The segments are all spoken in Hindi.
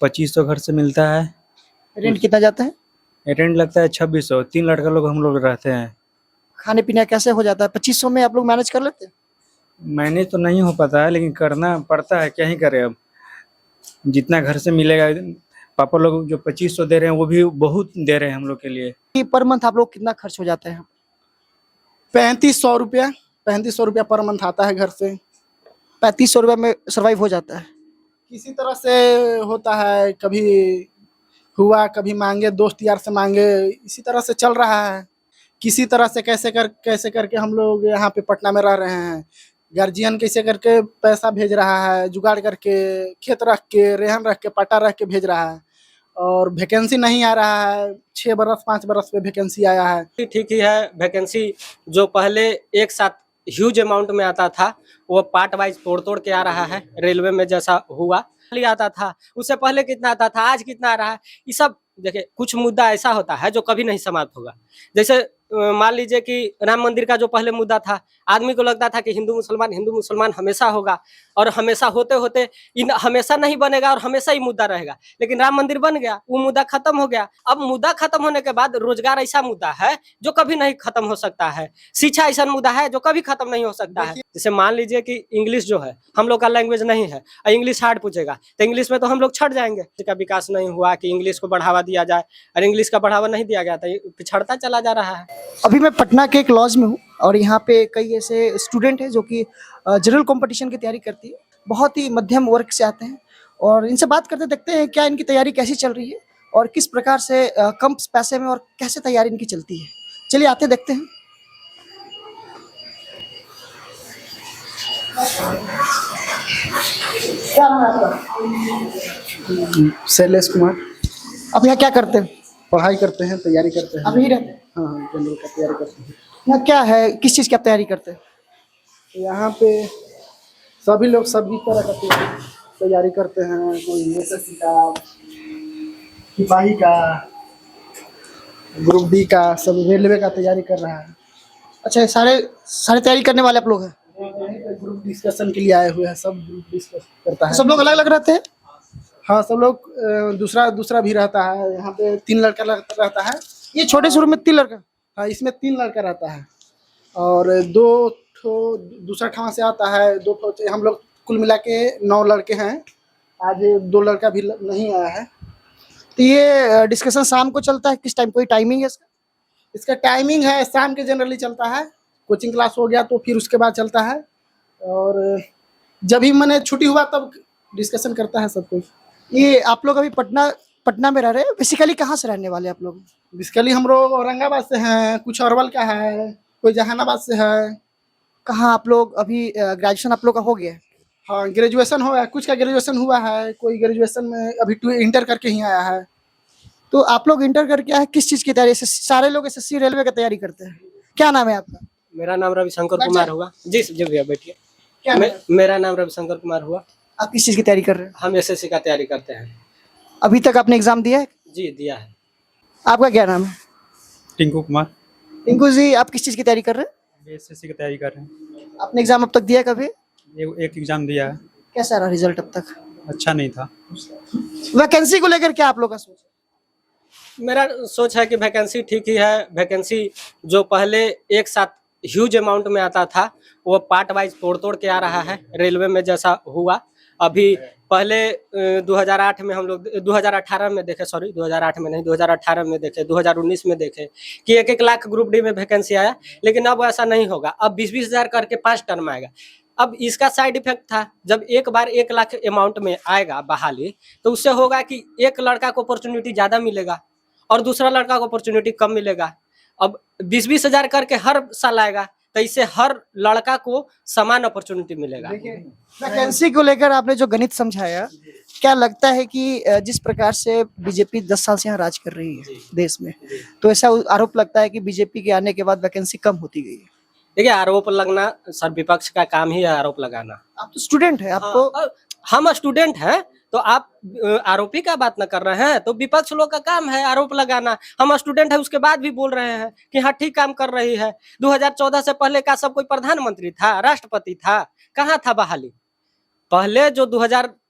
2500 घर से मिलता है। रेंट कितना जाता है? रेंट लगता है 2600। 3 लड़का लोग हम लोग रहते हैं। खाने पीने कैसे हो जाता है? 2500 में आप लोग मैनेज कर लेते हैं? मैनेज तो नहीं हो पाता है, लेकिन करना पड़ता है, क्या ही करें अब। जितना घर से मिलेगा, पापा लोग जो 2500 दे रहे हैं वो भी बहुत दे रहे हैं हम लोग के लिए। कि पर मंथ आप लोग कितना खर्च हो जाता है? 3500 रुपया 3500 रुपया पर मंथ आता है घर से। 3500 रुपये में सर्वाइव हो जाता है? किसी तरह से होता है, कभी हुआ, कभी मांगे, दोस्त यार से मांगे, इसी तरह से चल रहा है। किसी तरह से कैसे करके हम लोग यहाँ पे पटना में रह रहे हैं। गार्जियन कैसे करके पैसा भेज रहा है, जुगाड़ करके, खेत रख के, रेहन रख के, पट्टा रख के भेज रहा है। और वैकेंसी नहीं आ रहा है। 6 बरस 5 बरस पे वैकेंसी आया है। ठीक ही है। वैकेंसी जो पहले एक साथ ह्यूज अमाउंट में आता था, वो पार्ट वाइज तोड़ तोड़ के आ रहा है। रेलवे में जैसा हुआ आता था, उससे पहले कितना आता था, आज कितना आ रहा है। ये सब देखिए, कुछ मुद्दा ऐसा होता है जो कभी नहीं समाप्त होगा। जैसे मान लीजिए कि राम मंदिर का जो पहले मुद्दा था, आदमी को लगता था कि हिंदू मुसलमान हमेशा होगा, और हमेशा होते होते इन हमेशा नहीं बनेगा और हमेशा ही मुद्दा रहेगा। लेकिन राम मंदिर बन गया, वो मुद्दा खत्म हो गया। अब मुद्दा खत्म होने के बाद रोजगार ऐसा मुद्दा है जो कभी नहीं खत्म हो सकता है। शिक्षा ऐसा मुद्दा है जो कभी खत्म नहीं हो सकता है। जैसे मान लीजिए कि इंग्लिश जो है हम लोग का लैंग्वेज नहीं है, और इंग्लिश हार्ड पूछेगा तो इंग्लिश में तो हम लोग छट जाएंगे। इसका विकास नहीं हुआ कि इंग्लिश को बढ़ावा दिया जाए, और इंग्लिश का बढ़ावा नहीं दिया गया तो ये पिछड़ता चला जा रहा है। अभी मैं पटना के एक लॉज में हूँ, और यहाँ पे कई ऐसे स्टूडेंट हैं जो कि जनरल कंपटीशन की तैयारी करती है। बहुत ही मध्यम वर्ग से आते हैं, और इनसे बात करते देखते हैं क्या इनकी तैयारी कैसी चल रही है, और किस प्रकार से कम पैसे में और कैसे तैयारी इनकी चलती है। चलिए आते देखते हैं। क्या नाम है आपका? शैलेश कुमार। आप यहाँ क्या करते हैं? पढ़ाई करते हैं, तैयारी करते हैं। आप यही रहते हैं? हाँ हाँ, जनरल का तैयारी करते हैं। यहाँ क्या है, किस चीज़ की आप तैयारी करते हैं? यहाँ पे सभी लोग सभी तरह का तैयारी करते हैं। कोई एसएससी का, सिपाही का, ग्रुप डी का, सब रेलवे का तैयारी कर रहा है। अच्छा, ये सारे तैयारी करने वाले आप लोग हैं? ग्रुप डिस्कशन के लिए आए हुए हैं, सब ग्रुप डिस्कस करता है। सब लोग अलग अलग रहते हैं? हाँ, सब लोग दूसरा भी रहता है। यहाँ पे 3 लड़का रहता है। ये छोटे शुरू में 3 लड़का? हाँ, इसमें 3 लड़का रहता है, और 2 ठो दूसरा ठाव से आता है। 2 ठो हम लोग कुल मिला के 9 लड़के हैं। आज 2 लड़का भी नहीं आया है। तो ये डिस्कशन शाम को चलता है, किस टाइम, कोई टाइमिंग है इसका? इसका टाइमिंग है, शाम के जनरली चलता है। कोचिंग क्लास हो गया तो फिर उसके बाद चलता है, और जब भी मैंने छुट्टी हुआ तब डिस्कशन करता है सब कुछ। ये आप लोग अभी पटना में रह रहे हैं, बेसिकली कहाँ से रहने वाले आप लोग? बेसिकली हम लोग औरंगाबाद से हैं, कुछ अरवल का है, कोई जहानाबाद से है। कहाँ आप लोग अभी ग्रेजुएशन आप लोग का हो गया है? हाँ, ग्रेजुएशन हो गया, कुछ का ग्रेजुएशन हुआ है, कोई ग्रेजुएशन में अभी इंटर करके ही आया है। तो आप लोग इंटर करके आए, किस चीज़ की तैयारी? सारे लोग एसएससी रेलवे की तैयारी करते हैं। क्या नाम है आपका? मेरा नाम रविशंकर कुमार हुआ। जी जी भैया बैठिए। क्या मेरा नाम रविशंकर कुमार हुआ। आप किस चीज़ की तैयारी कर रहे हैं? हम एसएससी का तैयारी करते हैं। अभी तक आपने एग्जाम दिया है? जी दिया है। आपका क्या नाम है? टिंकू कुमार। टिंकू जी, आप किस चीज़ की तैयारी कर रहे हैं? एसएससी की तैयारी कर रहे हैं। आपने एग्जाम अब तक दिया है कभी? एक एग्जाम दिया है। कैसा रहा रिजल्ट अब तक? अच्छा नहीं था। वैकेंसी को लेकर क्या आप लोग का सोच है? मेरा सोच है कि वैकेंसी ठीक ही है। वैकेंसी जो पहले एक साथ ह्यूज अमाउंट में आता था, वो पार्ट वाइज तोड़ तोड़ के आ रहा है। रेलवे में जैसा हुआ अभी, पहले 2008 में हम लोग 2018 में देखे, सॉरी 2008 में नहीं, 2018 में देखे, 2019 में देखे कि 1-1 लाख ग्रुप डी में वैकेंसी आया। लेकिन अब ऐसा नहीं होगा, अब 20-20 हज़ार करके 5 टर्म आएगा। अब इसका साइड इफेक्ट था, जब एक बार 1 लाख अमाउंट में आएगा बहाली, तो उससे होगा कि एक लड़का को अपॉर्चुनिटी ज़्यादा मिलेगा और दूसरा लड़का को अपॉर्चुनिटी कम मिलेगा। अब 20-20 हज़ार करके हर साल आएगा, तो इससे हर लड़का को समान अपॉर्चुनिटी मिलेगा। वैकेंसी को लेकर आपने जो गणित समझाया, क्या लगता है कि जिस प्रकार से बीजेपी 10 साल से यहाँ राज कर रही है देश में, तो ऐसा आरोप लगता है कि बीजेपी के आने के बाद वैकेंसी कम होती गई है? देखिए, आरोप लगना सर विपक्ष का काम ही है, आरोप लगाना। आप तो स्टूडेंट है, आपको हाँ, हम स्टूडेंट हैं तो आप आरोपी का बात न कर रहे हैं, तो विपक्ष लोग का काम है आरोप लगाना। हम स्टूडेंट है, उसके बाद भी बोल रहे हैं कि हाँ ठीक काम कर रही है। 2014 से पहले का सब कोई प्रधानमंत्री था, राष्ट्रपति था, कहाँ था बहाली? पहले जो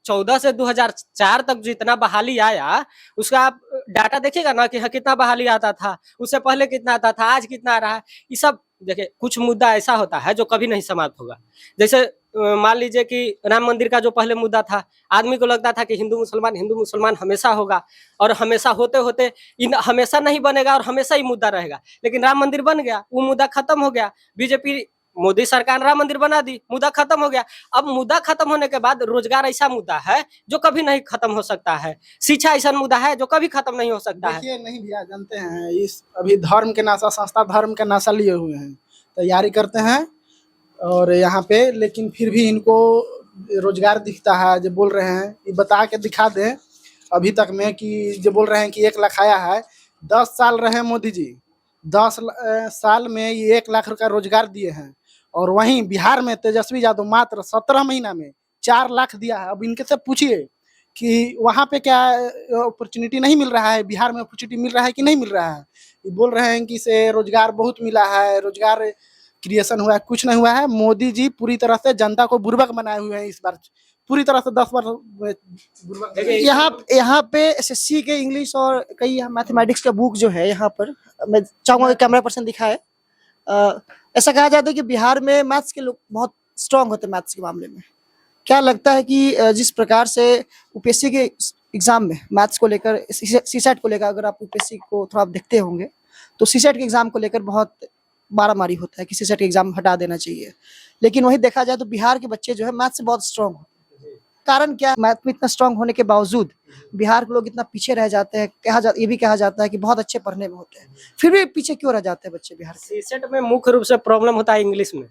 2014 से 2004 तक जितना बहाली आया उसका आप डाटा देखिएगा ना कि हाँ कितना बहाली आता था, उससे पहले कितना आता था, आज कितना आ रहा है। ये सब देखिए कुछ मुद्दा ऐसा होता है जो कभी नहीं समाप्त होगा। जैसे मान लीजिए कि राम मंदिर का जो पहले मुद्दा था, आदमी को लगता था कि हिंदू मुसलमान हमेशा होगा और हमेशा होते होते इन हमेशा नहीं बनेगा और हमेशा ही मुद्दा रहेगा। लेकिन राम मंदिर बन गया, वो मुद्दा खत्म हो गया। बीजेपी मोदी सरकार राम मंदिर बना दी, मुद्दा खत्म हो गया। अब मुद्दा खत्म होने के बाद रोजगार ऐसा मुद्दा है जो कभी नहीं खत्म हो सकता है, शिक्षा ऐसा मुद्दा है जो कभी खत्म नहीं हो सकता है। देखिए नहीं भैया, जानते हैं इस अभी धर्म के नासा, संस्था धर्म के नासा लिए हुए हैं, तैयारी करते हैं और यहाँ पे, लेकिन फिर भी इनको रोजगार दिखता है। जो बोल रहे हैं ये बता के दिखा दें अभी तक में कि जो बोल रहे हैं कि 1 लाख आया है। 10 साल रहे मोदी जी, 10 साल में ये 1 लाख का रोजगार दिए हैं। और वहीं बिहार में तेजस्वी यादव मात्र 17 महीना में 4 लाख दिया है। अब इनके से पूछिए कि वहाँ पे क्या अपॉर्चुनिटी नहीं मिल रहा है, बिहार में अपॉर्चुनिटी मिल रहा है कि नहीं मिल रहा है। ये बोल रहे हैं कि इसे रोजगार बहुत मिला है, रोजगार क्रिएशन हुआ है, कुछ नहीं हुआ है। मोदी जी पूरी तरह से जनता को बुर्बक बनाए हुए हैं। इस बार पूरी तरह से 10 बार बुर्बक। यहाँ पे एसएससी के इंग्लिश और कई मैथमेटिक्स का बुक जो है, यहाँ पर मैं चाहूंगा कैमरा पर्सन दिखाए। ऐसा कहा जाता है कि बिहार में मैथ्स के लोग बहुत स्ट्रांग होते हैं मैथ्स के मामले में। क्या लगता है कि जिस प्रकार से यूपीएससी के एग्जाम में मैथ्स को लेकर, सीसेट को लेकर, अगर आप यूपीएससी को थोड़ा आप देखते होंगे तो सीसेट के एग्जाम को लेकर बहुत मारामारी होता है कि सीसेट के एग्जाम हटा देना चाहिए। लेकिन वही देखा जाए तो बिहार के बच्चे जो है मैथ्स से बहुत स्ट्रांग होते हैं। कारण क्या है? मैथ में इतना स्ट्रांग होने के बावजूद बिहार के लोग इतना पीछे रह जाते हैं। ये भी कहा जाता है कि बहुत अच्छे पढ़ने में होते हैं, फिर भी पीछे क्यों रह जाते हैं बच्चे बिहार के? सीसेट में मुख्य रूप से प्रॉब्लम होता है इंग्लिश में।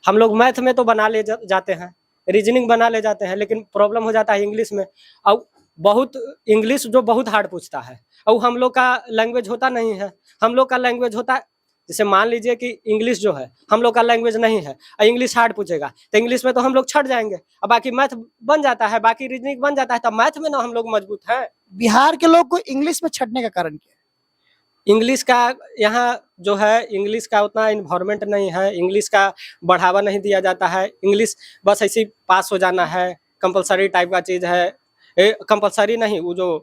हम लोग मैथ में तो बना ले जाते हैं, रीजनिंग बना ले जाते हैं, लेकिन प्रॉब्लम हो जाता है इंग्लिश में। और बहुत इंग्लिश जो बहुत हार्ड पूछता है, और हम लोग का लैंग्वेज होता नहीं है। हम लोग का लैंग्वेज होता है, जैसे मान लीजिए कि इंग्लिश जो है हम लोग का लैंग्वेज नहीं है और इंग्लिश हार्ड पूछेगा तो इंग्लिश में तो हम लोग छट जाएंगे, और बाकी मैथ बन जाता है, बाकी रीजनिंग बन जाता है, तब मैथ में ना हम लोग मजबूत हैं। बिहार के लोग को इंग्लिश में छटने का कारण क्या है? इंग्लिश का यहाँ जो है, इंग्लिश का उतना इन्वायरमेंट नहीं है, इंग्लिश का बढ़ावा नहीं दिया जाता है। इंग्लिश बस ऐसे ही पास हो जाना है, कंपलसरी टाइप का चीज़ है। कंपलसरी नहीं, वो जो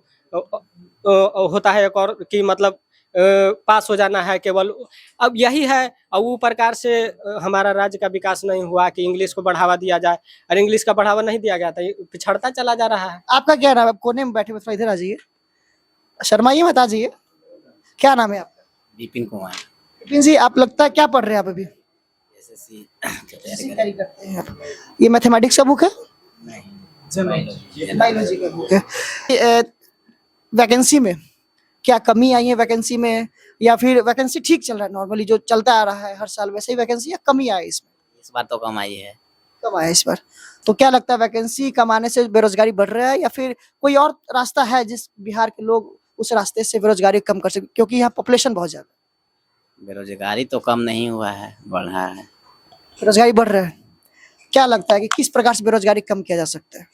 होता है एक और कि मतलब पास हो जाना है केवल। अब यही है, और वो प्रकार से हमारा राज्य का विकास नहीं हुआ कि इंग्लिश को बढ़ावा दिया जाए, और इंग्लिश का बढ़ावा नहीं दिया गया तो पिछड़ता चला जा रहा है। आपका क्या नाम है? आप कोने में बैठे हुए, थोड़ा इधर आ जाइए, शर्माइए मत, आ जाइए। क्या नाम है आपका? विपिन कुमार। विपिन जी, आप लगता है क्या पढ़ रहे हैं आप अभी? एसएससी तैयारी करते हैं। ये मैथमेटिक्स का बुक है? बायोलॉजी का बुक है। वैकेंसी में क्या कमी आई है वैकेंसी में, या फिर वैकेंसी ठीक चल रहा है, नॉर्मली जो चलता आ रहा है हर साल वैसे ही वैकेंसी, या कमी आई इसमें? इस बार तो कम आई है। कम आया इस बार। तो क्या लगता है वैकेंसी कम आने से बेरोजगारी बढ़ रहा है, या फिर कोई और रास्ता है जिस बिहार के लोग उस रास्ते से बेरोजगारी कम कर सके? क्योंकि यहाँ पॉपुलेशन बहुत ज्यादा। बेरोजगारी तो कम नहीं हुआ है, बढ़ रहा है। बेरोजगारी बढ़ रहा है। क्या लगता है कि किस प्रकार से बेरोजगारी कम किया जा सकता है?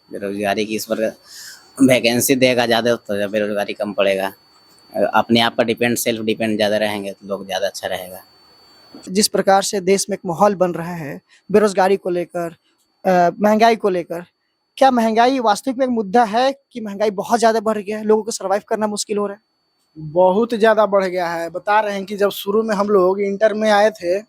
बेरोजगारी की इस पर वैकेंसी देगा ज़्यादा तो बेरोजगारी कम पड़ेगा। अपने आप पर डिपेंड, सेल्फ डिपेंड ज़्यादा रहेंगे तो लोग ज़्यादा अच्छा रहेगा। जिस प्रकार से देश में एक माहौल बन रहा है बेरोजगारी को लेकर, महंगाई को लेकर, क्या महंगाई वास्तविक में एक मुद्दा है कि महंगाई बहुत ज्यादा बढ़ गया है, लोगों को सर्वाइव करना मुश्किल हो रहा है? बहुत ज़्यादा बढ़ गया है। बता रहे हैं कि जब शुरू में हम लोग इंटर में आए थे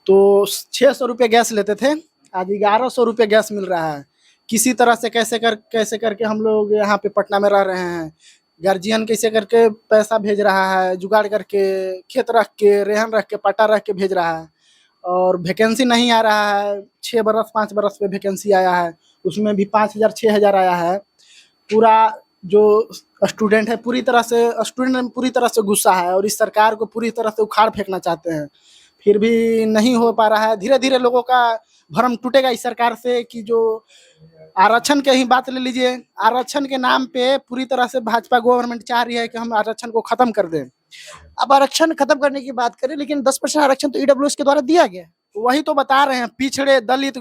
तो 600 रुपये गैस लेते थे, आज 1100 रुपये गैस मिल रहा है। किसी तरह से कैसे करके हम लोग यहाँ पे पटना में रह रहे हैं। गार्जियन कैसे करके पैसा भेज रहा है, जुगाड़ करके, खेत रख के, रेहन रख के, पट्टा रख के भेज रहा है। और वैकेंसी नहीं आ रहा है। 6 बरस 5 बरस पे वैकेंसी आया है, उसमें भी 5000 6000 आया है। पूरा जो स्टूडेंट है पूरी तरह से गुस्सा है और इस सरकार को पूरी तरह से उखाड़ फेंकना चाहते हैं, फिर भी नहीं हो पा रहा है। धीरे धीरे लोगों का भरम टूटेगा इस सरकार से कि जो आरक्षण की ही बात ले लीजिए, आरक्षण के नाम पे पूरी तरह से भाजपा गवर्नमेंट चाह रही है कि हम आरक्षण को खत्म कर दें। अब आरक्षण खत्म करने की बात करें, लेकिन 10% आरक्षण तो ईडब्ल्यूएस के द्वारा दिया गया है। वही तो बता रहे हैं, पिछड़े, दलित,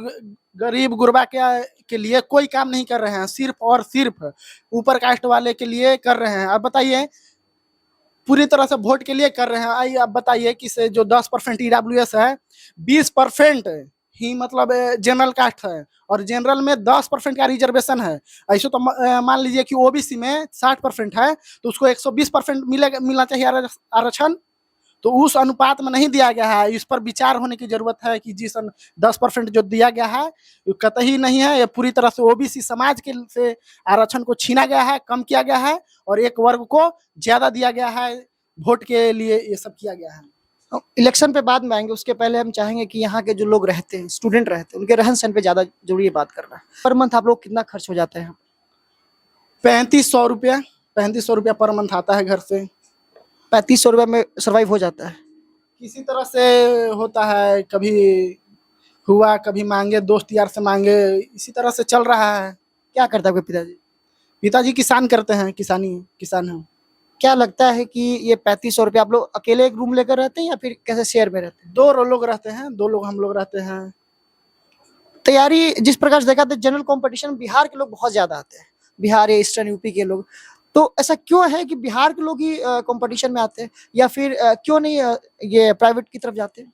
गरीब गुरबा के लिए कोई काम नहीं कर रहे हैं, सिर्फ और सिर्फ ऊपर कास्ट वाले के लिए कर रहे हैं। अब बताइए, पूरी तरह से वोट के लिए कर रहे हैं। आइए अब बताइए कि से जो 10% ईडब्ल्यूएस है, 20% ही मतलब जनरल कास्ट है और जनरल में 10% का रिजर्वेशन है। ऐसे तो मान लीजिए कि ओबीसी में 60% है तो उसको 120% मिलना चाहिए आरक्षण, तो उस अनुपात में नहीं दिया गया है। इस पर विचार होने की जरूरत है कि जिस 10% जो दिया गया है वो कतई नहीं है, ये पूरी तरह से ओबीसी समाज के से आरक्षण को छीना गया है, कम किया गया है और एक वर्ग को ज्यादा दिया गया है, वोट के लिए ये सब किया गया है। इलेक्शन पे बाद में आएंगे, उसके पहले हम चाहेंगे कि यहाँ के जो लोग रहते हैं, स्टूडेंट रहते हैं, उनके रहन सहन पे ज्यादा जरूरी बात करना है। पर मंथ आप लोग कितना खर्च हो जाता है? 3500 रुपया पर मंथ आता है घर से। 3500 रुपये में सर्वाइव हो जाता है? किसी तरह से होता है, कभी हुआ, कभी मांगे दोस्त यार से मांगे, इसी तरह से चल रहा है। क्या करता है आपके पिताजी? पिताजी किसान करते हैं, किसान हैं। क्या लगता है कि ये 3500 रुपये आप लोग अकेले एक रूम लेकर रहते हैं या फिर कैसे शेयर में रहते हैं? 2 लोग रहते हैं, 2 लोग हम लोग रहते हैं। तैयारी जिस प्रकार से देखा था, जनरल कंपटीशन बिहार के लोग बहुत ज्यादा आते हैं, बिहार या ईस्टर्न यूपी के लोग। तो ऐसा क्यों है कि बिहार के लोग ही कंपटीशन में आते हैं, या फिर क्यों नहीं ये प्राइवेट की तरफ जाते हैं?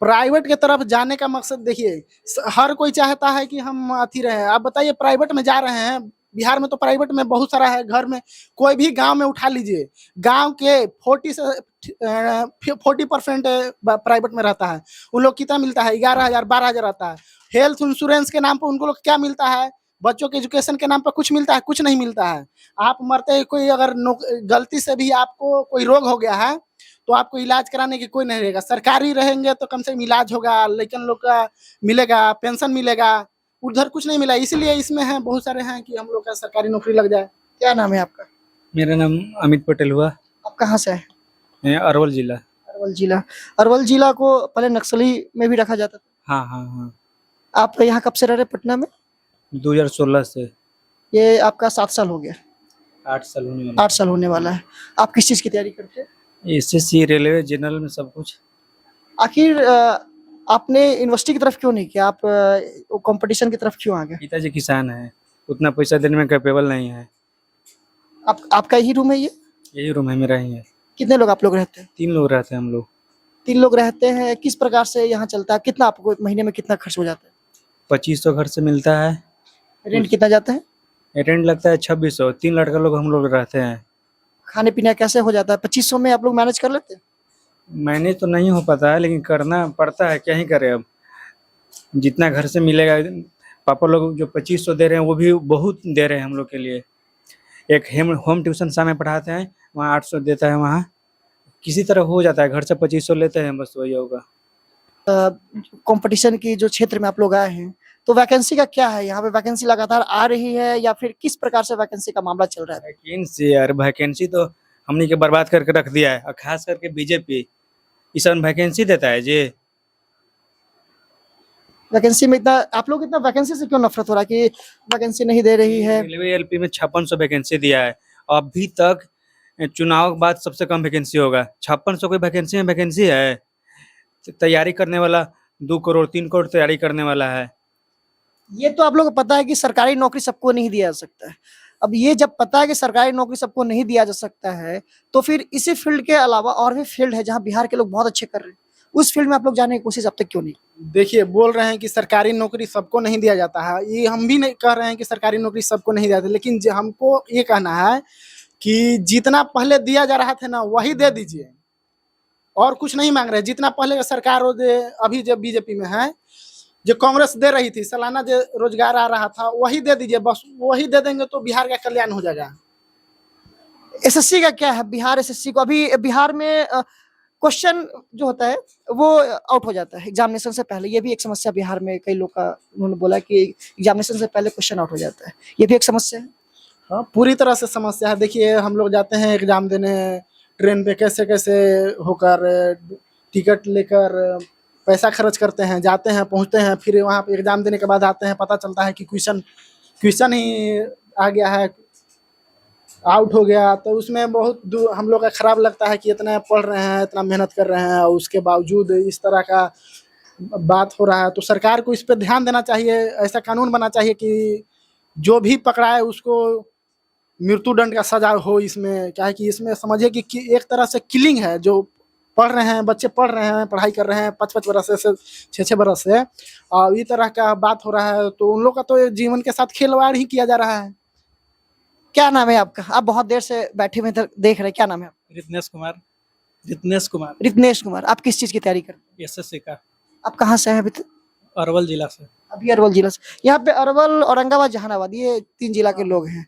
प्राइवेट की तरफ जाने का मकसद देखिए, हर कोई चाहता है कि हम अथी रहे। आप बताइए, प्राइवेट में जा रहे हैं, बिहार में तो प्राइवेट में बहुत सारा है। घर में कोई भी गांव में उठा लीजिए, गांव के 40% प्राइवेट में रहता है। उन लोग कितना मिलता है? 11,000 12,000 आता है। हेल्थ इंश्योरेंस के नाम पर उनको लोग क्या मिलता है? बच्चों के एजुकेशन के नाम पर कुछ मिलता है? कुछ नहीं मिलता है। आप मरते, कोई अगर गलती से भी आपको कोई रोग हो गया है तो आपको इलाज कराने की कोई नहीं रहेगा। सरकारी रहेंगे तो कम से कम इलाज होगा, लेकिन लोग का मिलेगा, पेंशन मिलेगा, उधर कुछ नहीं मिला। इसलिए इसमें है, बहुत सारे हैं कि हम लोग का सरकारी नौकरी लग जाए। क्या नाम है आपका? मेरा नाम अमित पटेल हुआ। आप कहाँ से हैं? मैं अरवल जिला। अरवल जिला। अरवल जिला को पहले नक्सली में भी रखा जाता था। हाँ हाँ हाँ। आप यहाँ कब से रह रहे, पटना में? 2016 से। ये आपका 7 साल हो गया? 8 साल होने वाला। 8 साल होने वाला है। आप किस चीज़ की तैयारी करते हैं? एसएससी, रेलवे, जनरल में सब कुछ। आखिर आपने यूनिवर्सिटी की तरफ क्यों नहीं किया? आप कंपटीशन की तरफ क्यों आ गए? पिताजी किसान है, उतना पैसा देने में कैपेबल नहीं है। आपका यही रूम है ये? यही रूम है मेरा ही है। कितने लोग आप लोग रहते हैं? 3 लोग रहते हैं हम लोग। 3 लोग रहते हैं। किस प्रकार से यहाँ चलता है? कितना आपको महीने में कितना खर्च हो जाता है? 2500 घर से मिलता है। रेंट कितना जाता है? रेंट लगता है 2600। 3 लड़का लोग हम लोग रहते हैं। खाने पीना कैसे हो जाता है? 2500 में आप लोग मैनेज कर लेते हैं? मैनेज तो नहीं हो पाता है, लेकिन करना पड़ता है, क्या ही करें अब। जितना घर से मिलेगा, पापा लोग जो 2500 दे रहे हैं वो भी बहुत दे रहे हैं हम लोग के लिए। एक होम ट्यूशन सामने पढ़ाते हैं, वहाँ 800 देता है। वहाँ किसी तरह हो जाता है, घर से 2500 लेते हैं, बस वही होगा। कंपटीशन की जो क्षेत्र में आप लोग आए हैं, तो वैकेंसी का क्या है? यहाँ पे वैकेंसी लगातार आ रही है या फिर किस प्रकार से वैकेंसी का मामला चल रहा है? वैकेंसी यार, वैकेंसी तो हमने के बर्बाद करके रख दिया है, और खास करके बीजेपी इस वैकेंसी देता है जी। वैकेंसी में इतना आप लोग इतना वैकेंसी से क्यों नफरत हो रहा है कि वैकेंसी नहीं दे रही है? रेलवे एलपी में 5600 वैकेंसी दिया है, अभी तक चुनाव के बाद सबसे कम वैकेंसी होगा। 5600 कोई वैकेंसी में वैकेंसी है? तैयारी करने वाला 2 करोड़ 3 करोड़ तैयारी करने वाला है। ये तो आप लोगों को पता है कि सरकारी नौकरी सबको नहीं दिया जा सकता है। अब ये जब पता है कि सरकारी नौकरी सबको नहीं दिया जा सकता है, तो फिर इसी फील्ड के अलावा और भी फील्ड है जहाँ बिहार के लोग बहुत अच्छे कर रहे हैं, उस फील्ड में आप लोग जाने की कोशिश अब तक क्यों नहीं? देखिए, बोल रहे हैं कि सरकारी नौकरी सबको नहीं दिया जाता है। ये हम भी नहीं कह रहे हैं कि सरकारी नौकरी सबको नहीं दिया जाता, लेकिन हमको ये कहना है कि जितना पहले दिया जा रहा था ना, वही दे दीजिए, और कुछ नहीं मांग रहे। जितना पहले सरकार दे, अभी जब बीजेपी में है, जो कांग्रेस दे रही थी, सालाना जो रोजगार आ रहा था वही दे दीजिए, बस वही दे देंगे तो बिहार का कल्याण हो जाएगा। एसएससी का क्या है? बिहार एसएससी को अभी बिहार में क्वेश्चन जो होता है वो आउट हो जाता है एग्जामिनेशन से पहले। ये भी एक समस्या बिहार में कई लोग का, उन्होंने बोला कि एग्जामिनेशन से पहले क्वेश्चन आउट हो जाता है, ये भी एक समस्या है। हाँ, पूरी तरह से समस्या है। देखिए, हम लोग जाते हैं एग्जाम देने, ट्रेन पे कैसे कैसे होकर टिकट लेकर पैसा खर्च करते हैं, जाते हैं, पहुंचते हैं, फिर वहाँ पे एग्जाम देने के बाद आते हैं, पता चलता है कि क्वेश्चन ही आ गया है, आउट हो गया। तो उसमें बहुत हम लोग का खराब लगता है कि इतना पढ़ रहे हैं, इतना मेहनत कर रहे हैं, और उसके बावजूद इस तरह का बात हो रहा है। तो सरकार को इस पर ध्यान देना चाहिए, ऐसा कानून बनना चाहिए कि जो भी पकड़ाए उसको मृत्यु दंड का सजा हो इसमें। क्या है कि इसमें समझिए कि एक तरह से किलिंग है, जो पढ़ रहे हैं, बच्चे पढ़ रहे हैं, पढ़ाई कर रहे हैं 5-5 बरस से 6-6 बरस से, और इस तरह का बात हो रहा है, तो उन लोग का तो जीवन के साथ खिलवाड़ ही किया जा रहा है। क्या नाम है आपका? आप बहुत देर से बैठे हुए इधर देख रहे हैं, क्या नाम है आपका? रितनेश कुमार। रितनेश कुमार, रितनेश कुमार। आप किस चीज की तैयारी करते हैं? एसएससी का, आप कहाँ से हैं अभी तक? अरवल जिला से। अभी अरवल जिला से। यहाँ पे अरवल, औरंगाबाद, जहानाबाद, ये 3 जिला के लोग हैं।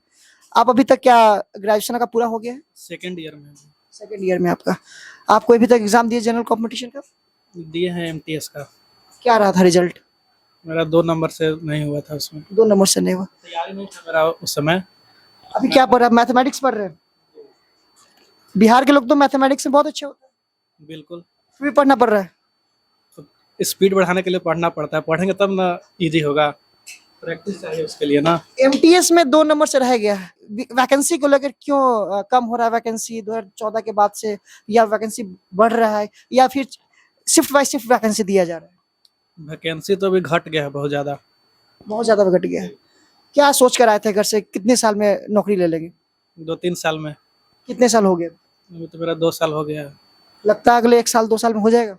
आप अभी तक क्या ग्रेजुएशन का पूरा हो गया है? सेकेंड ईयर में सेकंड ईयर में आपका। आप कोई अभी तक एग्जाम दिए जनरल कंपटीशन का? दिए हैं एमटीएस का। क्या रहा था रिजल्ट? मेरा 2 नंबर से नहीं हुआ था उसमें, 2 नंबर से नहीं हुआ। तैयारी नहीं था मेरा उस समय। अभी क्या पढ़ रहे हैं? मैथमेटिक्स पढ़ रहे हैं? बिहार के लोग तो मैथमेटिक्स में बहुत अच्छे होते हैं, बिल्कुल, फिर भी पढ़ना पड़ रहा है। तो स्पीड बढ़ाने के लिए पढ़ना पड़ता है, पढ़ेंगे तब ना इजी होगा, प्रैक्टिस चाहिए उसके लिए ना। एमटीएस में 2 नंबर से रह गया है। वैकेंसी को लेकर क्यों कम हो रहा है वैकेंसी 2014 के बाद से, या वैकेंसी बढ़ रहा है, या फिर शिफ्ट बाय शिफ्ट वैकेंसी दिया जा रहा है? वैकेंसी तो अभी घट गया है बहुत ज़्यादा। बहुत ज्यादा घट गया है। क्या सोच कर आए थे घर से, कितने साल में नौकरी ले लेंगे? 2-3 साल में। कितने साल हो गए? अभी तो मेरा 2 साल हो गया है। लगता है अगले 1 साल 2 साल में हो जाएगा।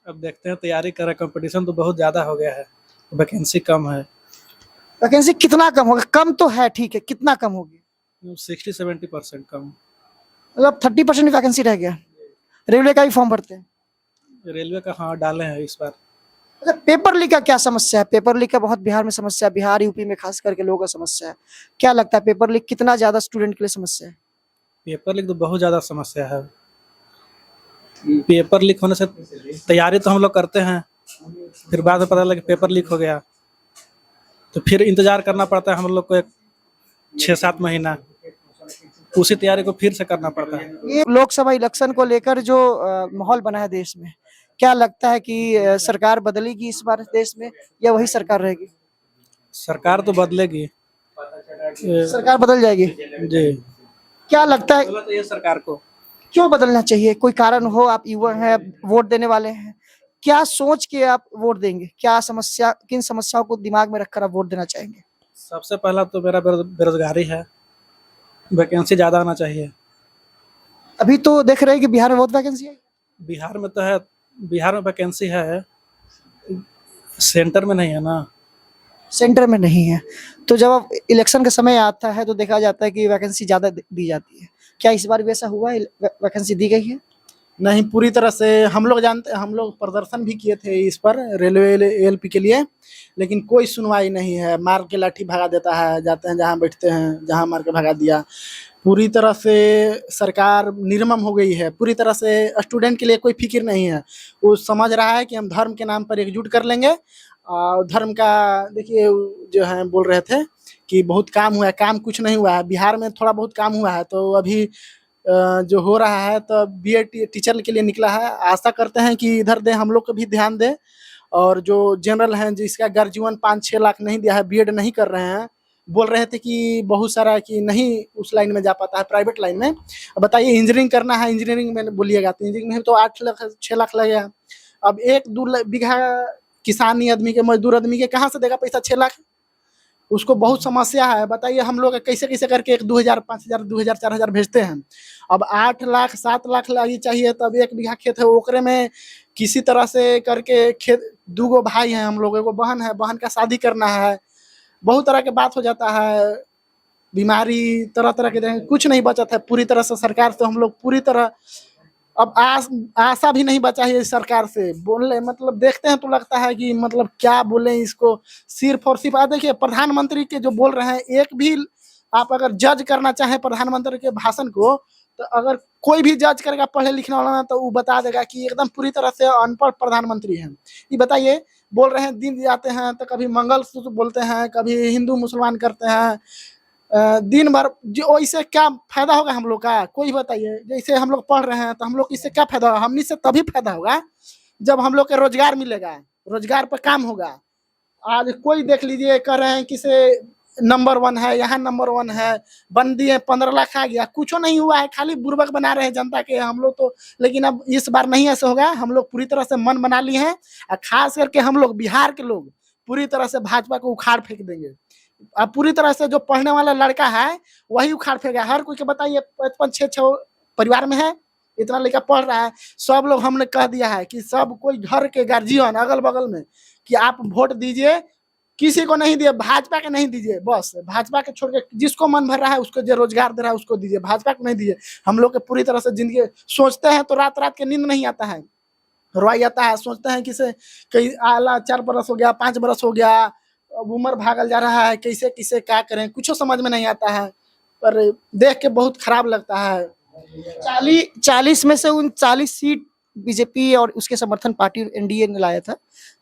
अब देखते हैं, तैयारी कर रहे हैं, कंपटीशन तो बहुत ज़्यादा हो गया है, वैकेंसी कम है। वैकेंसी कितना कम होगा? कम तो है, ठीक है, कितना कम होगी? 60-70% कम। मतलब 30% वैकेंसी रह गया। रेलवे का भी फॉर्म भरते हैं? रेलवे का हाँ डाले हैं इस बार। अच्छा, पेपर लीक का क्या समस्या है? पेपर लीक का बहुत बिहार में समस्या है, बिहार यूपी में खास करके लोगों का समस्या है। क्या लगता है पेपर लीक कितना ज्यादा स्टूडेंट के लिए समस्या है? पेपर लीक तो बहुत ज़्यादा समस्या है। पेपर लीक होने से तैयारी तो हम लोग करते हैं, फिर बाद में पता लगे पेपर लीक हो गया, तो फिर इंतजार करना पड़ता है हम लोग को 6-7 महीना, उसी तैयारी को फिर से करना पड़ता है। ये लोकसभा इलेक्शन को लेकर जो माहौल बना है देश में, क्या लगता है कि सरकार बदलेगी इस बार देश में, या वही सरकार रहेगी? सरकार तो बदलेगी सरकार बदल जाएगी। जी। क्या लगता है बोला तो ये सरकार को क्यों बदलना चाहिए? कोई कारण हो? आप युवा हैं, आप वोट देने वाले हैं, क्या सोच के आप वोट देंगे? क्या समस्या, किन समस्याओं को दिमाग में रखकर आप वोट देना चाहेंगे? सबसे पहला तो मेरा बेरोजगारी है, वैकेंसी ज़्यादा आना चाहिए। अभी तो देख रहे हैं कि बिहार में बहुत वैकेंसी है। बिहार में तो है, बिहार में वैकेंसी है, सेंटर में नहीं है ना। सेंटर में नहीं है, तो जब अब इलेक्शन का समय आता है तो देखा जाता है कि वैकेंसी ज्यादा दी जाती है। क्या इस बार भी ऐसा हुआ है, वैकेंसी दी गई है? नहीं, पूरी तरह से हम लोग जानते, हम लोग प्रदर्शन भी किए थे इस पर रेलवे एलपी के लिए, लेकिन कोई सुनवाई नहीं है। मार के लाठी भगा देता है, जाते हैं जहाँ बैठते हैं, जहाँ मार के भगा दिया। पूरी तरह से सरकार निर्मम हो गई है, पूरी तरह से स्टूडेंट के लिए कोई फिक्र नहीं है। वो समझ रहा है कि हम धर्म के नाम पर एकजुट कर लेंगे, और धर्म का देखिए जो है बोल रहे थे कि बहुत काम हुआ है, काम कुछ नहीं हुआ है। बिहार में थोड़ा बहुत काम हुआ है, तो अभी जो हो रहा है तो बीएड टीचर के लिए निकला है। आशा करते हैं कि इधर दे, हम लोग को भी ध्यान दे, और जो जनरल हैं जिसका गर्जीवन 5-6 लाख नहीं दिया है, बीएड नहीं कर रहे हैं, बोल रहे थे कि बहुत सारा कि नहीं उस लाइन में जा पाता है, प्राइवेट लाइन में। अब बताइए, इंजीनियरिंग करना है, इंजीनियरिंग में बोलिएगा तो इंजीनियरिंग में तो 8 लाख 6 लाख लगेगा। अब 1-2 बीघा किसानी आदमी के, मजदूर आदमी के कहाँ से देगा पैसा 6 लाख? उसको बहुत समस्या है। बताइए हम लोग कैसे कैसे करके 1-2 हज़ार 5 हज़ार 2 हज़ार 4 हज़ार भेजते हैं। अब 8 लाख 7 लाख लगी चाहिए, तब 1 बीघा खेत है, ओकरे में किसी तरह से करके खेत, 2 गो भाई हैं हम लोग, एगो बहन है, बहन का शादी करना है, बहुत तरह के बात हो जाता है, बीमारी तरह तरह के, कुछ नहीं बचत है पूरी तरह से। सरकार से हम लोग पूरी तरह अब आशा भी नहीं बचा है इस सरकार से। बोलने मतलब देखते हैं तो लगता है कि मतलब क्या बोले इसको, सिर्फ और सिर्फ। देखिए प्रधानमंत्री के जो बोल रहे हैं, एक भी आप अगर जज करना चाहें प्रधानमंत्री के भाषण को, तो अगर कोई भी जज करेगा पढ़े लिखने वाला ना, तो वो बता देगा कि एकदम पूरी तरह से अनपढ़ प्रधानमंत्री हैं। ये बताइए, बोल रहे हैं दिन जाते हैं तो कभी मंगलसूत्र बोलते हैं, कभी हिंदू मुसलमान करते हैं, दिन भर जो, इससे क्या फायदा होगा हम लोग का? कोई बताइए। जैसे हम लोग पढ़ रहे हैं तो हम लोग इससे क्या फायदा होगा? हमनी से तभी फायदा होगा जब हम लोग के रोजगार मिलेगा, रोजगार पर काम होगा। आज कोई देख लीजिए, कह रहे हैं किसे नंबर 1 है, यहाँ नंबर 1 है, बन दिए 15 लाख आ गया, कुछ नहीं हुआ है, खाली बुर्बक बना रहे हैं जनता के हम लोग तो। लेकिन अब इस बार नहीं ऐसा होगा, हम लोग पूरी तरह से मन बना लिए हैं, और खास करके हम लोग बिहार के लोग पूरी तरह से भाजपा को उखाड़ फेंक देंगे। अब पूरी तरह से जो पढ़ने वाला लड़का है वही उखाड़ फेंका। हर कोई के बताइए 55-6 परिवार में है, इतना लड़का पढ़ रहा है, सब लोग हमने कह दिया है कि सब कोई घर के गार्जियन अगल बगल में कि आप वोट दीजिए, किसी को नहीं दिए, भाजपा के नहीं दीजिए, बस भाजपा के छोड़ के जिसको मन भर रहा है उसको जो रोजगार दे रहा है उसको दीजिए, भाजपा को नहीं दीजिए। हम लोग के पूरी तरह से जिंदगी सोचते हैं तो रात रात के नींद नहीं आता है, रोई आता है, सोचते हैं कि से कई आला 4 बरस हो गया, 5 बरस हो गया, अब उम्र भागल जा रहा है, कैसे किसे क्या करें, कुछ समझ में नहीं आता है, पर देख के बहुत खराब लगता है। 40 में से 39 सीट बीजेपी और उसके समर्थन पार्टी एनडीए ने लाया था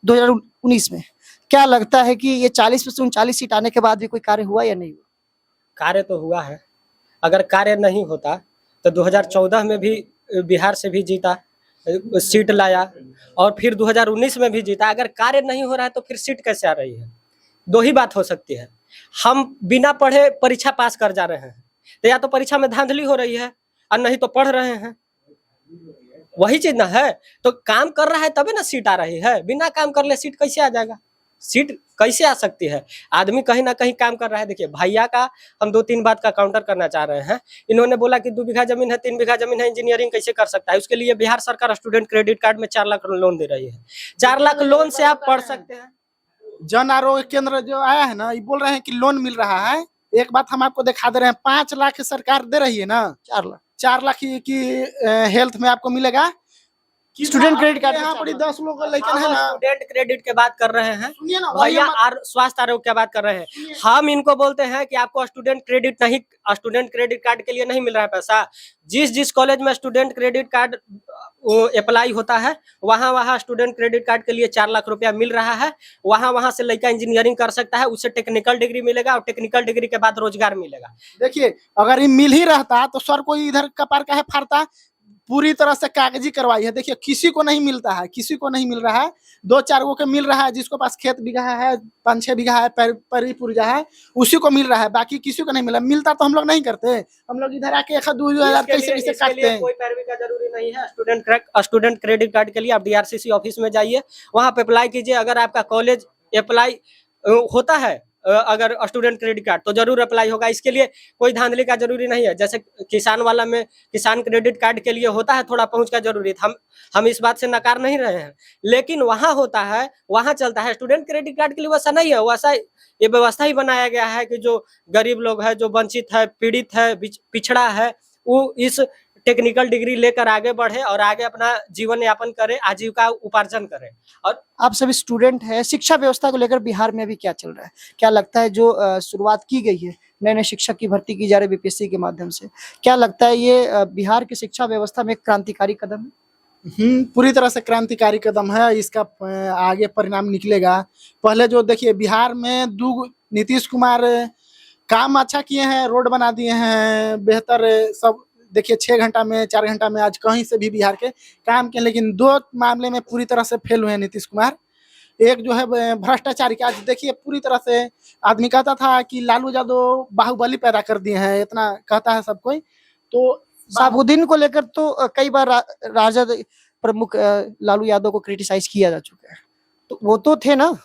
2019 में। क्या लगता है कि ये 40 में से 39 सीट आने के बाद भी कोई कार्य हुआ या नहीं हुआ? कार्य तो हुआ है। अगर कार्य नहीं होता तो 2014 में भी बिहार से भी जीता, सीट लाया, और फिर 2019 में भी जीता। अगर कार्य नहीं हो रहा है तो फिर सीट कैसे आ रही है? दो ही बात हो सकती है, हम बिना पढ़े परीक्षा पास कर जा रहे हैं, तो या तो परीक्षा में धांधली हो रही है और नहीं तो पढ़ रहे हैं, वही चीज ना है। तो काम कर रहा है तभी ना सीट आ रही है, बिना काम कर ले सीट कैसे आ जाएगा? सीट कैसे आ सकती है? आदमी कहीं ना कहीं काम कर रहा है। देखिए भैया का हम 2-3 बात का काउंटर करना चाह रहे हैं। इन्होंने बोला कि 2 बीघा जमीन है, 3 बीघा जमीन है, इंजीनियरिंग कैसे कर सकता है? उसके लिए बिहार सरकार स्टूडेंट क्रेडिट कार्ड में 4 लाख लोन दे रही है। 4 लाख लोन से आप पढ़ सकते हैं। जन आरोग्य केंद्र जो आया है ना, ये बोल रहे हैं कि लोन मिल रहा है। एक बात हम आपको दिखा दे रहे हैं, 5 लाख सरकार दे रही है ना, 4 लाख की हेल्थ में आपको मिलेगा। स्टूडेंट क्रेडिट कार्ड यहाँ पर 10 लोग लेकिन है हम ना, स्टूडेंट क्रेडिट के बात कर रहे हैं सुनिए ना भैया, और स्वास्थ्य आरोग्य की बात कर रहे हैं। सुनिए। हम इनको बोलते हैं कि आपको स्टूडेंट क्रेडिट नहीं, स्टूडेंट क्रेडिट कार्ड के लिए नहीं मिल रहा है पैसा। जिस कॉलेज में स्टूडेंट क्रेडिट कार्ड अप्लाई होता है, वहाँ स्टूडेंट क्रेडिट कार्ड के लिए 4 लाख रुपया मिल रहा है। वहाँ से लड़का इंजीनियरिंग कर सकता है, उससे टेक्निकल डिग्री मिलेगा और टेक्निकल डिग्री के बाद रोजगार मिलेगा। देखिए अगर ये मिल ही रहता तो सर कोई इधर कपार काहे फाड़ता? पूरी तरह से कागजी करवाई है। देखिए किसी को नहीं मिलता है, किसी को नहीं मिल रहा है। 2-4 गो के मिल रहा है, जिसको पास खेत बीघा है, 5-6 बीघा है, परी पुर्जा है, उसी को मिल रहा है, बाकी किसी को नहीं मिला। मिलता तो हम लोग नहीं करते, हम लोग इधर आके 1-2 कैसे कैसे काटते हैं। कोई पैरवी का जरूरी नहीं है। स्टूडेंट क्रेडिट कार्ड के लिए आप डीआरसीसी ऑफिस में जाइए, वहाँ पे अप्लाई कीजिए। अगर आपका कॉलेज अप्लाई होता है अगर स्टूडेंट क्रेडिट कार्ड, तो जरूर अप्लाई होगा। इसके लिए कोई धांधली का जरूरी नहीं है। जैसे किसान वाला में किसान क्रेडिट कार्ड के लिए होता है थोड़ा पहुंच का जरूरी, हम इस बात से नकार नहीं रहे हैं, लेकिन वहाँ होता है, वहाँ चलता है। स्टूडेंट क्रेडिट कार्ड के लिए वैसा नहीं है। वैसा ये व्यवस्था ही बनाया गया है कि जो गरीब लोग है, जो वंचित है, पीड़ित है, पिछड़ा है, वो इस टेक्निकल डिग्री लेकर आगे बढ़े और आगे अपना जीवन यापन करे, आजीविका उपार्जन करे। और आप सभी स्टूडेंट हैं, शिक्षा व्यवस्था को लेकर बिहार में अभी क्या चल रहा है? क्या लगता है जो शुरुआत की गई है, नए शिक्षक की भर्ती की जा रही है बीपीएससी के माध्यम से, क्या लगता है ये बिहार की शिक्षा व्यवस्था में एक क्रांतिकारी कदम है? पूरी तरह से क्रांतिकारी कदम है। इसका आगे परिणाम निकलेगा। पहले जो देखिए बिहार में नीतीश कुमार काम अच्छा किए हैं, रोड बना दिए हैं, बेहतर सब। देखिए 6 घंटा में, 4 घंटा में आज कहीं से भी बिहार के काम किए, लेकिन 2 मामले में पूरी तरह से फेल हुए हैं नीतीश कुमार। एक जो है भ्रष्टाचारी का, आज देखिए पूरी तरह से आदमी कहता था कि लालू यादव बाहुबली पैदा कर दिए हैं, इतना कहता है सब कोई। तो साबुद्दीन को लेकर तो कई बार राजद प्रमुख लालू यादव को क्रिटिसाइज किया जा चुका है, तो वो तो थे ना।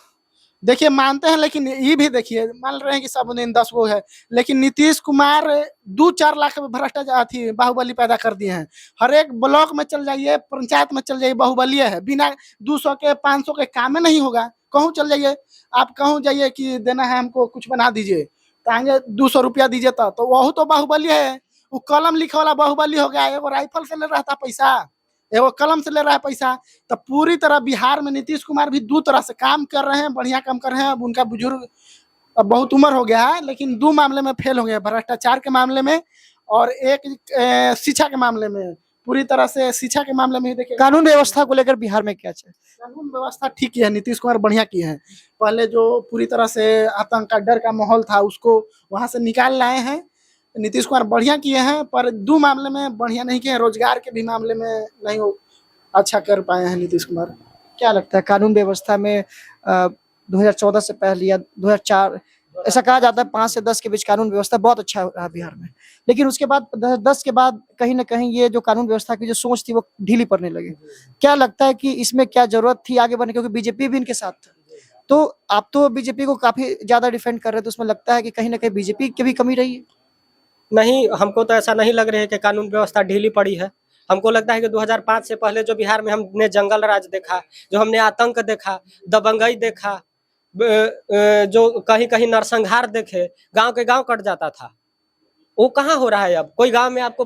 देखिए मानते हैं, लेकिन ये भी देखिए मान रहे हैं कि साबुद्दीन 10 गो है, लेकिन नीतीश कुमार 2-4 लाख भ्रष्टाचार थी, बाहुबली पैदा कर दिए हैं। हर एक ब्लॉक में चल जाइए, पंचायत में चल जाइए, बाहुबली है। बिना 200 के 500 के काम में नहीं होगा। कहूँ चल जाइए आप, कहूँ जाइए कि देना है हमको, कुछ बना दीजिए, तो आगे 200 रुपया दीजिए, तो वह तो बाहुबली है। वो कलम लिखे वाला बाहुबली हो गया। एगो राइफल से ले रहा था पैसा, एगो कलम से ले रहा है पैसा। तो पूरी तरह बिहार में नीतीश कुमार भी 2 तरह से काम कर रहे हैं, बढ़िया काम कर रहे हैं। अब उनका बुजुर्ग, अब बहुत उम्र हो गया है, लेकिन 2 मामले में फेल हो गए, भ्रष्टाचार के मामले में और एक शिक्षा के मामले में। पूरी तरह से शिक्षा के मामले में ही देखिए, कानून व्यवस्था को लेकर बिहार में क्या चल? कानून व्यवस्था ठीक की है, नीतीश कुमार बढ़िया की है। पहले जो पूरी तरह से आतंक का डर का माहौल था, उसको वहां से निकाल लाए हैं। नीतीश कुमार बढ़िया किए हैं, पर 2 मामले में बढ़िया नहीं किए हैं। रोजगार के भी मामले में नहीं अच्छा कर पाए हैं नीतीश कुमार। क्या लगता है कानून व्यवस्था में 2014 से पहले या 2004, ऐसा कहा जाता है 5 से 10 के बीच कानून व्यवस्था बहुत अच्छा रहा बिहार में, लेकिन उसके बाद 10 के बाद कहीं ना कहीं ये जो कानून व्यवस्था की जो सोच थी वो ढीली पड़ने लगी। क्या लगता है कि इसमें क्या जरूरत थी आगे बढ़ने, क्योंकि बीजेपी भी इनके साथ था, तो आप तो बीजेपी को काफी ज्यादा डिफेंड कर रहे थे, तो उसमें लगता है कि कहीं ना कहीं बीजेपी की भी कमी रही है? नहीं, हमको तो ऐसा नहीं लग रहा है कि कानून व्यवस्था ढीली पड़ी है। हमको लगता है कि 2005 से पहले जो बिहार में हमने जंगल राज देखा, जो हमने आतंक देखा, दबंगई देखा, जो कहीं कहीं नरसंहार देखे, गांव के गांव कट जाता था, वो कहाँ हो रहा है अब? कोई गांव में आपको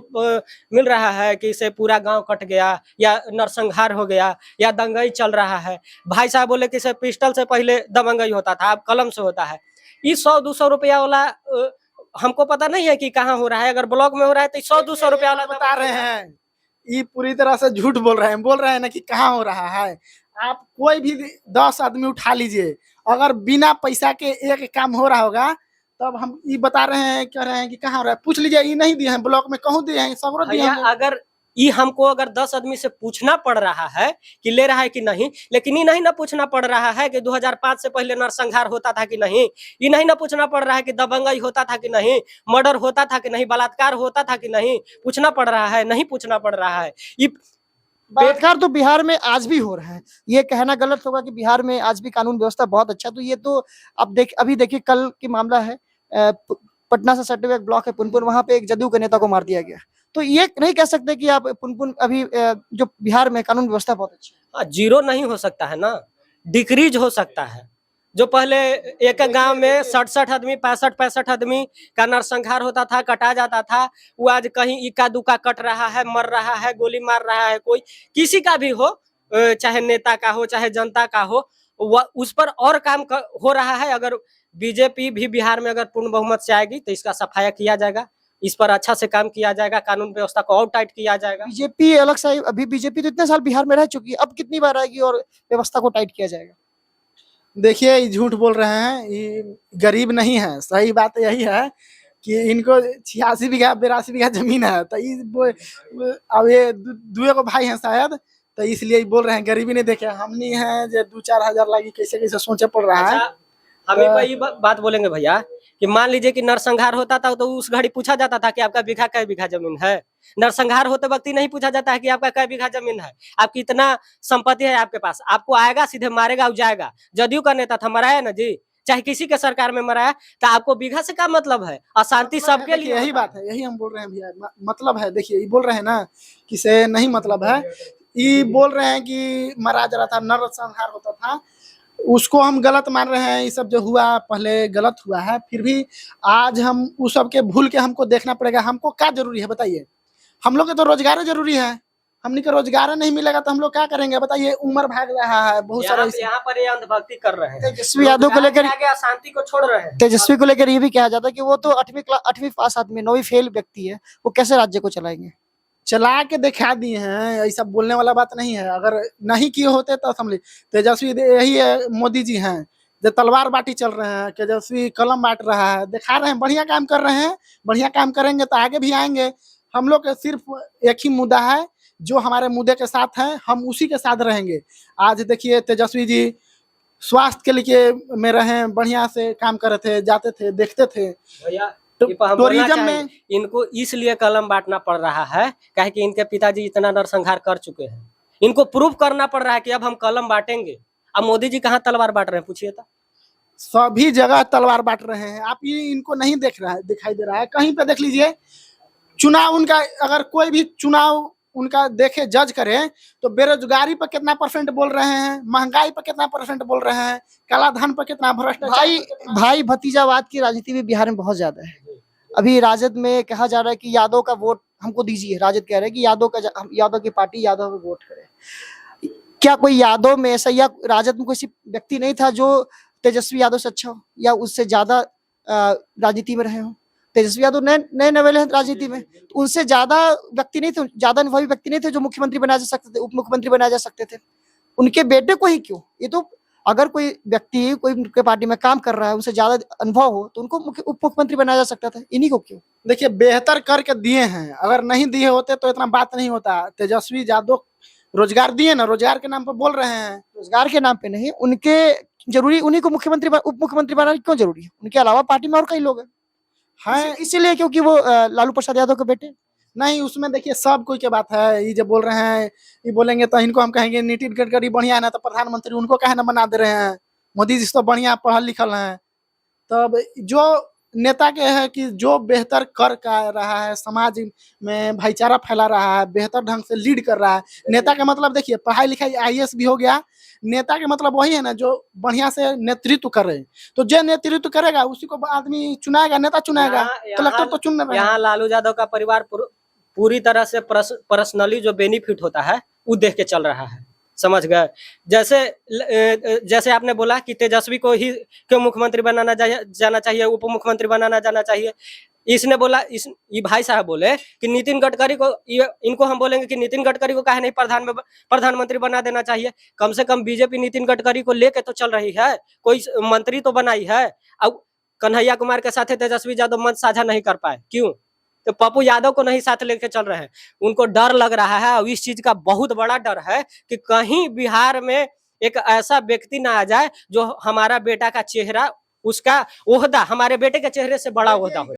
मिल रहा है कि इसे पूरा गांव कट गया या नरसंहार हो गया या दंगई चल रहा है? भाई साहब बोले कि इसे पिस्टल से पहले दबंगई होता था, अब कलम से होता है। ये 100-200 रुपया वाला हमको पता नहीं है कि कहाँ हो रहा है। अगर ब्लॉक में हो रहा है तो 100-200 रुपया वाला बता रहे हैं, ये पूरी तरह से झूठ बोल रहे हैं ना कि कहाँ हो रहा है। आप कोई भी 10 आदमी उठा लीजिए, अगर बिना पैसा के एक काम हो रहा होगा तब हम ये बता रहे हैं, कह रहे हैं कि कहाँ हो रहा है। पूछ लीजिए, ये नहीं दिए हैं ब्लॉक में, कहूँ दिए हैं, सब दिए भैया हैं। अगर ये हमको अगर 10 आदमी से पूछना पड़ रहा है कि ले रहा है कि नहीं, लेकिन ये नहीं ना पूछना पड़ रहा है कि 2005 से पहले नरसंहार होता था कि नहीं, ये नहीं ना पूछना पड़ रहा है कि दबंगई होता था कि नहीं, मर्डर होता था कि नहीं, बलात्कार होता था कि नहीं, पूछना पड़ रहा है? नहीं पूछना पड़ रहा है। ये बलात्कार तो बिहार में आज भी हो रहा है, ये कहना गलत होगा कि बिहार में आज भी कानून व्यवस्था बहुत अच्छा। तो ये तो अब अभी देखिए कल की मामला है, पटना से सटे हुए एक ब्लॉक है पुनपुन, वहां पे एक जदयू के नेता को मार दिया गया। तो ये नहीं कह सकते कि आप पुनपुन अभी जो बिहार में कानून व्यवस्था बहुत अच्छी है। जीरो नहीं हो सकता है ना, डिक्रीज हो सकता है। जो पहले एक गांव में 67 आदमी 65 आदमी का नरसंहार होता था, कटा जाता था, वो आज कहीं इक्का दुक्का कट रहा है, मर रहा है, गोली मार रहा है, कोई किसी का भी हो, चाहे नेता का हो चाहे जनता का हो, वह उस पर और काम हो रहा है। अगर बीजेपी भी बिहार में अगर पूर्ण बहुमत से आएगी तो इसका सफाया किया जाएगा, इस पर अच्छा से काम किया जाएगा, कानून व्यवस्था को और टाइट किया जाएगा। बीजेपी अलग से अभी बीजेपी तो इतने साल बिहार में रह चुकी है, अब कितनी बार आएगी और व्यवस्था को टाइट किया जाएगा? देखिए, ये झूठ बोल रहे हैं, ये गरीब नहीं है। सही बात यही है कि इनको 86 बीघा 82 बीघा जमीन है, तो अब ये दुए को भाई हैं शायद, तो इसलिए ये बोल रहे हैं गरीबी नहीं देखे। हम नहीं है जो 2-4 हजार लगी, कैसे कैसे सोचे पड़ रहा है। अच्छा, हम एक बार ये बात बोलेंगे भैया कि मान लीजिए कि नरसंहार होता था तो उस घड़ी पूछा जाता था कि आपका बीघा कै बीघा जमीन है? नरसंहार होते वक्त ही नहीं पूछा जाता है कि आपका कै बीघा जमीन है, आपकी इतना संपत्ति है आपके पास। आपको आएगा सीधे मारेगा जाएगा। जदयू का नेता था, मराया ना जी, चाहे किसी के सरकार में मराया, तो आपको बीघा से क्या मतलब है? अशांति सबके लिए। यही बात है, यही हम बोल रहे हैं भैया, मतलब है। देखिए, ये बोल रहे हैं ना कि से नहीं मतलब है, ये बोल रहे हैं कि मरा जा रहा था, नरसंहार होता था, उसको हम गलत मान रहे हैं। ये सब जो हुआ पहले गलत हुआ है, फिर भी आज हम उस सब के भूल के हमको देखना पड़ेगा। हमको क्या जरूरी है बताइए? हम लोग के तो रोजगार जरूरी है, हमने को रोजगार नहीं मिलेगा तो हम लोग क्या करेंगे बताइए? उम्र भाग रहा है बहुत सारा। यहाँ पर ये अंधभक्ति कर रहे हैं, तेजस्वी यादव को लेकर अशांति को छोड़ रहे हैं। तेजस्वी को लेकर ये भी कहा जाता है कि वो तो 8वीं पास आदमी, 9वीं फेल व्यक्ति है, वो कैसे राज्य को चलाएंगे? चला के दिखा दिए हैं, ऐसा बोलने वाला बात नहीं है। अगर नहीं किए होते तो समझ। तेजस्वी यही है, मोदी जी हैं जो तलवार बाटी चल रहे हैं, तेजस्वी कलम बांट रहा है, दिखा रहे हैं बढ़िया काम कर रहे हैं। बढ़िया काम करेंगे तो आगे भी आएंगे। हम लोग के सिर्फ एक ही मुद्दा है, जो हमारे मुद्दे के साथ है हम उसी के साथ रहेंगे। आज देखिए, तेजस्वी जी स्वास्थ्य के लिए में रहे, बढ़िया से काम कर रहे थे, जाते थे, देखते थे। भैया टूरिज्म में इनको इसलिए कलम बांटना पड़ रहा है काहे कि इनके पिताजी इतना नरसंहार कर चुके हैं। इनको प्रूव करना पड़ रहा है कि अब हम कलम बांटेंगे। अब मोदी जी कहाँ तलवार बांट रहे हैं, पूछिए तो। सभी जगह तलवार बांट रहे हैं। आप ये इनको नहीं देख रहा है, दिखाई दे रहा है। कहीं पे देख लीजिए, चुनाव उनका, अगर कोई भी चुनाव उनका देखे, जज करे, तो बेरोजगारी पर कितना % बोल रहे हैं, महंगाई पर कितना % बोल रहे हैं, काला धन पर कितना, भ्रष्टाचार। भाई भतीजावाद की राजनीति भी बिहार में बहुत ज्यादा है। अभी राजद में कहा जा रहा है कि यादव का वोट हमको दीजिए। राजद कह रहे हैं कि यादव की पार्टी यादव में वोट करे। क्या कोई यादव में ऐसा, या राजद में कोई व्यक्ति नहीं था जो तेजस्वी यादव से अच्छा हो या उससे ज्यादा राजनीति में रहे हो? तेजस्वी यादव नए नवेले हैं राजनीति में, तो उनसे ज्यादा व्यक्ति नहीं थे, ज्यादा अनुभवी व्यक्ति नहीं थे जो मुख्यमंत्री बनाया जा सकते थे, उप मुख्यमंत्री बनाया जा सकते थे। उनके बेटे को ही क्यों? ये तो अगर कोई व्यक्ति कोई उनके पार्टी में काम कर रहा है, उनसे ज्यादा अनुभव हो, तो उनको उप मुख्यमंत्री बनाया जा सकता था, इन्हीं को क्यों? देखिए, बेहतर करके दिए हैं, अगर नहीं दिए होते तो इतना बात नहीं होता। तेजस्वी यादव रोजगार दिए ना, रोजगार के नाम पर बोल रहे हैं। रोजगार के नाम पे नहीं, उनके जरूरी उन्हीं को मुख्यमंत्री उप मुख्यमंत्री बनाना क्यों जरूरी है? उनके अलावा पार्टी में और कई लोग हैं, इसीलिए क्योंकि वो लालू प्रसाद यादव के बेटे नहीं। उसमें देखिए, सब कोई के बात है। ये जो बोल रहे हैं, ये बोलेंगे तो इनको हम कहेंगे नितिन गडकरी बढ़िया है ना, तो प्रधानमंत्री उनको काहे ना बना दे रहे हैं? मोदी जी तो बढ़िया पढ़ल लिखल हैं। तब जो नेता के है कि जो बेहतर कर का रहा है, समाज में भाईचारा फैला रहा है, बेहतर ढंग से लीड कर रहा है। नेता का मतलब देखिए पढ़ाई लिखाई आईएएस भी हो गया, नेता के मतलब वही है ना जो बढ़िया से नेतृत्व करे। तो जो नेतृत्व करेगा उसी को आदमी चुनाएगा, नेता चुनाएगा। कलेक्टर तो चुन रहा है। यहाँ लालू यादव का परिवार पूरी तरह से पर्सनली जो बेनिफिट होता है वो देख के चल रहा है, समझ गए। जैसे आपने बोला कि तेजस्वी को ही क्यों मुख्यमंत्री बनाना जाना चाहिए, उप मुख्यमंत्री बनाना जाना चाहिए। इसने बोला, ये भाई साहब बोले कि नितिन गडकरी को, इनको हम बोलेंगे कि नितिन गडकरी को काहे नहीं प्रधानमंत्री बना देना चाहिए। कम से कम बीजेपी नितिन गडकरी को लेके तो चल रही है, कोई मंत्री तो बनाई है। अब कन्हैया कुमार के साथ तेजस्वी यादव मत साझा नहीं कर पाए, क्यों? तो पप्पू यादव को नहीं साथ लेके चल रहे हैं, उनको डर लग रहा है। और इस चीज का बहुत बड़ा डर है कि कहीं बिहार में एक ऐसा व्यक्ति ना आ जाए जो हमारा बेटा का चेहरा, उसका ओहदा हमारे बेटे के चेहरे से बड़ा ओहदा हो।